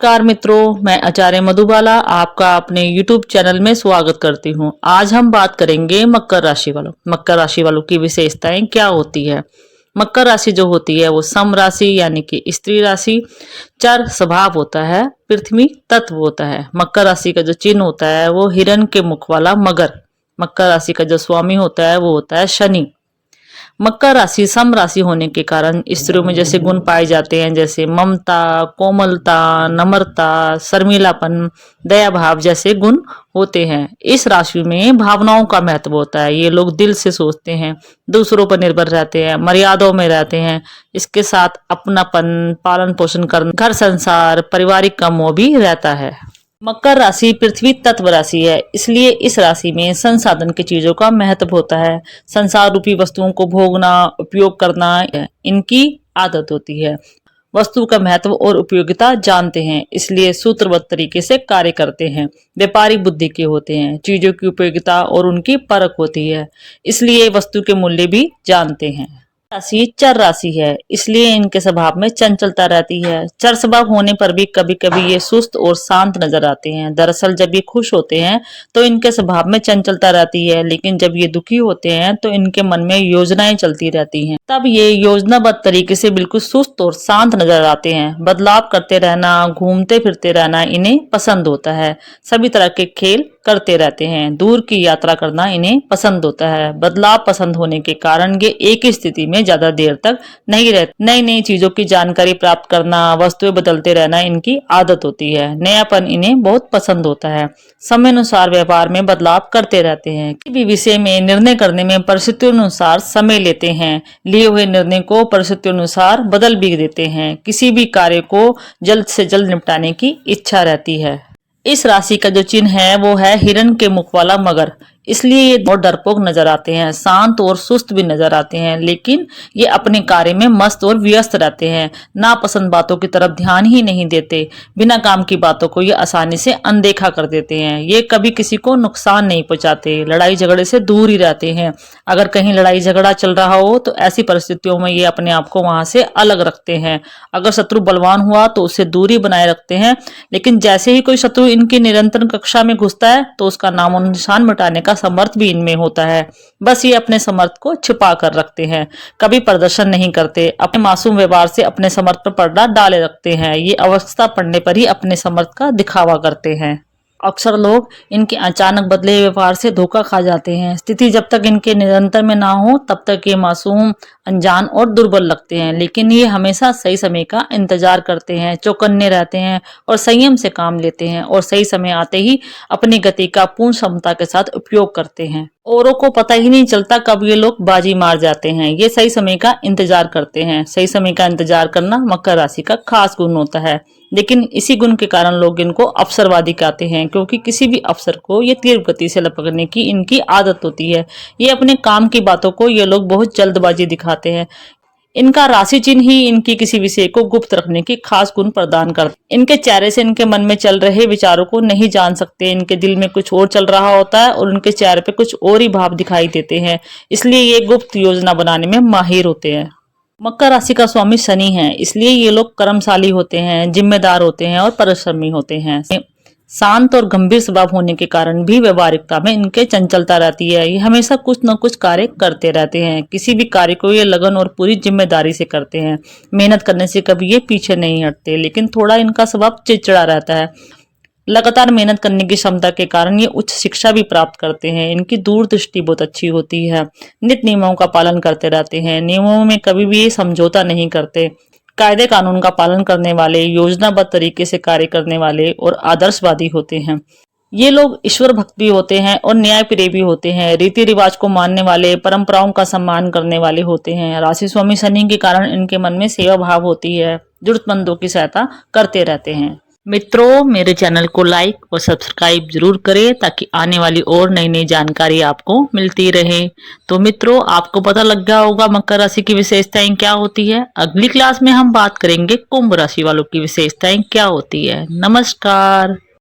नमस्कार मित्रों, मैं आचार्य मधुबाला आपका अपने YouTube चैनल में स्वागत करती हूँ। आज हम बात करेंगे मकर राशि वालों। मकर राशि वालों की विशेषताएं क्या होती है। मकर राशि जो होती है वो सम राशि यानी कि स्त्री राशि, चर स्वभाव होता है, पृथ्वी तत्व होता है। मकर राशि का जो चिन्ह होता है वो हिरण के मुख वाला मगर। मकर राशि का जो स्वामी होता है वो होता है शनि। मकर राशि सम राशि होने के कारण स्त्रियों में जैसे गुण पाए जाते हैं जैसे ममता, कोमलता, नम्रता, शर्मिलापन, दया भाव जैसे गुण होते हैं। इस राशि में भावनाओं का महत्व होता है। ये लोग दिल से सोचते हैं, दूसरों पर निर्भर रहते हैं, मर्यादाओं में रहते हैं। इसके साथ अपनापन, पालन पोषण करना, घर संसार, पारिवारिक का मोह भी रहता है। मकर राशि पृथ्वी तत्व राशि है, इसलिए इस राशि में संसाधन की चीजों का महत्व होता है। संसार रूपी वस्तुओं को भोगना, उपयोग करना इनकी आदत होती है। वस्तु का महत्व और उपयोगिता जानते हैं, इसलिए सूत्रबद्ध तरीके से कार्य करते हैं। व्यापारिक बुद्धि के होते हैं, चीजों की उपयोगिता और उनकी परख होती है, इसलिए वस्तु के मूल्य भी जानते हैं। राशि चर राशि है, इसलिए इनके स्वभाव में चंचलता रहती है। चर स्वभाव होने पर भी कभी कभी ये सुस्त और शांत नजर आते हैं। दरअसल जब ये खुश होते हैं तो इनके स्वभाव में चंचलता रहती है, लेकिन जब ये दुखी होते हैं तो इनके मन में योजनाएं चलती रहती हैं। तब ये योजनाबद्ध तरीके से बिल्कुल सुस्त और शांत नजर आते हैं। बदलाव करते रहना, घूमते फिरते रहना इन्हें पसंद होता है। सभी तरह के खेल करते रहते हैं। दूर की यात्रा करना इन्हें पसंद होता है। बदलाव पसंद होने के कारण ये एक ही स्थिति में ज्यादा देर तक नहीं रहते। नई नई चीजों की जानकारी प्राप्त करना, वस्तुएं बदलते रहना इनकी आदत होती है। नयापन इन्हें बहुत पसंद होता है। समय अनुसार व्यवहार में बदलाव करते रहते हैं। किसी भी विषय में निर्णय करने में परिस्थितियों अनुसार समय लेते हैं। लिए हुए निर्णय को परिस्थितियों अनुसार बदल भी देते हैं। किसी भी कार्य को जल्द से जल्द निपटाने की इच्छा रहती है। इस राशि का जो चिन्ह है वो है हिरण के मुख वाला मगर, इसलिए ये बहुत डरपोक नजर आते हैं। शांत और सुस्त भी नजर आते हैं, लेकिन ये अपने कार्य में मस्त और व्यस्त रहते हैं। नापसंद बातों की तरफ ध्यान ही नहीं देते। बिना काम की बातों को ये आसानी से अनदेखा कर देते हैं। ये कभी किसी को नुकसान नहीं पहुंचाते। लड़ाई झगड़े से दूर ही रहते हैं। अगर कहीं लड़ाई झगड़ा चल रहा हो तो ऐसी परिस्थितियों में ये अपने आप को वहां से अलग रखते हैं। अगर शत्रु बलवान हुआ तो उससे दूरी बनाए रखते हैं, लेकिन जैसे ही कोई शत्रु इनकी निरंतर कक्षा में घुसता है तो उसका नामो निशान मिटाने का समर्थ भी इनमें होता है। बस ये अपने समर्थ को छिपा कर रखते हैं, कभी प्रदर्शन नहीं करते। अपने मासूम व्यवहार से अपने समर्थ पर पर्दा डाले रखते हैं। ये आवश्यकता पड़ने पर ही अपने समर्थ का दिखावा करते हैं। अक्सर लोग इनके अचानक बदले व्यवहार से धोखा खा जाते हैं। स्थिति जब तक इनके निरंतर में ना हो तब तक ये मासूम, अनजान और दुर्बल लगते हैं, लेकिन ये हमेशा सही समय का इंतजार करते हैं, चौकन्ने रहते हैं और संयम से काम लेते हैं, और सही समय आते ही अपनी गति का पूर्ण क्षमता के साथ उपयोग करते हैं। औरों को पता ही नहीं चलता कब ये लोग बाजी मार जाते हैं। ये सही समय का इंतजार करते हैं। सही समय का इंतजार करना मकर राशि का खास गुण होता है, लेकिन इसी गुण के कारण लोग इनको अवसरवादी कहते हैं, क्योंकि किसी भी अवसर को ये तीव्र गति से लपकने की इनकी आदत होती है। ये अपने काम की बातों को ये लोग बहुत जल्दबाजी दिखाते हैं। इनका राशि चिन्ह ही इनकी किसी विषय को गुप्त रखने की खास गुण प्रदान करता है। इनके चेहरे से इनके मन में चल रहे विचारों को नहीं जान सकते। इनके दिल में कुछ और चल रहा होता है और उनके चेहरे पे कुछ और ही भाव दिखाई देते हैं, इसलिए ये गुप्त योजना बनाने में माहिर होते हैं। मकर राशि का स्वामी शनि है, इसलिए ये लोग कर्मशाली होते हैं, जिम्मेदार होते हैं और परिश्रमी होते हैं। शांत और गंभीर स्वभाव होने के कारण भी व्यवहारिकता में इनके चंचलता रहती है। ये हमेशा कुछ न कुछ कार्य करते रहते हैं। किसी भी कार्य को ये लगन और पूरी जिम्मेदारी से करते हैं। मेहनत करने से कभी ये पीछे नहीं हटते, लेकिन थोड़ा इनका स्वभाव चिड़चिड़ा रहता है। लगातार मेहनत करने की क्षमता के कारण ये उच्च शिक्षा भी प्राप्त करते हैं। इनकी दूरदृष्टि बहुत अच्छी होती है। नित्य नियमों का पालन करते रहते हैं। नियमों में कभी भी ये समझौता नहीं करते। कायदे कानून का पालन करने वाले, योजनाबद्ध तरीके से कार्य करने वाले और आदर्शवादी होते हैं। ये लोग ईश्वर भक्त भी होते हैं और न्याय प्रिय भी होते हैं। रीति रिवाज को मानने वाले, परंपराओं का सम्मान करने वाले होते हैं। राशि स्वामी शनि के कारण इनके मन में सेवा भाव होती है। जरूरतमंदों की सहायता करते रहते हैं। मित्रों, मेरे चैनल को लाइक और सब्सक्राइब जरूर करें ताकि आने वाली और नई नई जानकारी आपको मिलती रहे। तो मित्रों, आपको पता लग गया होगा मकर राशि की विशेषताएं क्या होती है। अगली क्लास में हम बात करेंगे कुंभ राशि वालों की विशेषताएं क्या होती है। नमस्कार।